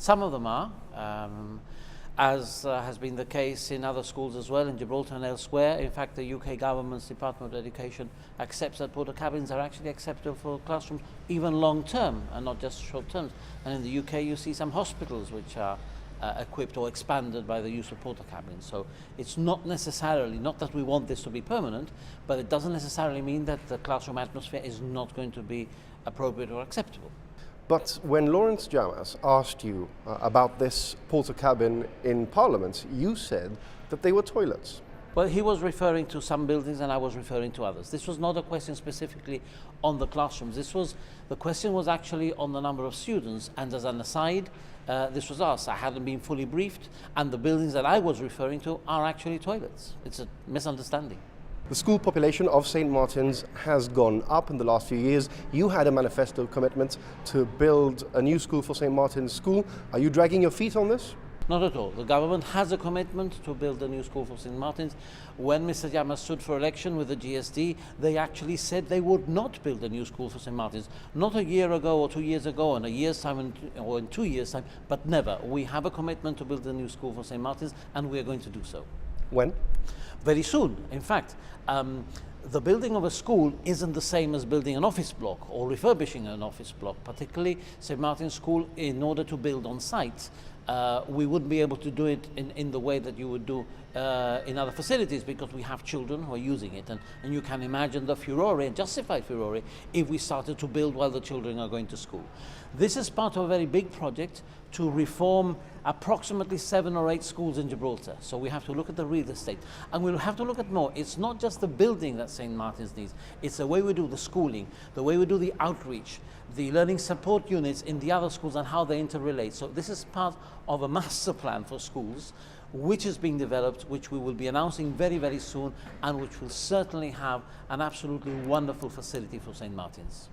Some of them are, as has been the case in other schools as well, in Gibraltar and elsewhere. In fact, the UK government's Department of Education accepts that porta cabins are actually acceptable for classrooms, even long term and not just short terms. And in the UK, you see some hospitals which are equipped or expanded by the use of porta cabins. So it's not necessarily, not that we want this to be permanent, but it doesn't necessarily mean that the classroom atmosphere is not going to be appropriate or acceptable. But when Lawrence Jammas asked you about this porta cabin in Parliament, you said that they were toilets. Well, he was referring to some buildings and I was referring to others. This was not a question specifically on the classrooms. The question was actually on the number of students, and as an aside, this was asked. I hadn't been fully briefed, and the buildings that I was referring to are actually toilets. It's a misunderstanding. The school population of St. Martin's has gone up in the last few years. You had a manifesto commitment to build a new school for St. Martin's School. Are you dragging your feet on this? Not at all. The government has a commitment to build a new school for St. Martin's. When Mr. Jammas stood for election with the GSD, they actually said they would not build a new school for St. Martin's. Not a year ago or 2 years ago, in a year's time or in 2 years' time, but never. We have a commitment to build a new school for St. Martin's, and we are going to do so. When? Very soon. In fact, the building of a school isn't the same as building an office block or refurbishing an office block, particularly St. Martin's School. In order to build on site, we wouldn't be able to do it in the way that you would do in other facilities, because we have children who are using it, and you can imagine the furore, and justified furore, if we started to build while the children are going to school. This is part of a very big project to reform approximately 7 or 8 schools in Gibraltar. So we have to look at the real estate, and we'll have to look at more. It's not just the building that St. Martin's needs, it's the way we do the schooling, the way we do the outreach, the learning support units in the other schools and how they interrelate. So this is part of a master plan for schools which is being developed, which we will be announcing very, very soon, and which will certainly have an absolutely wonderful facility for St. Martin's.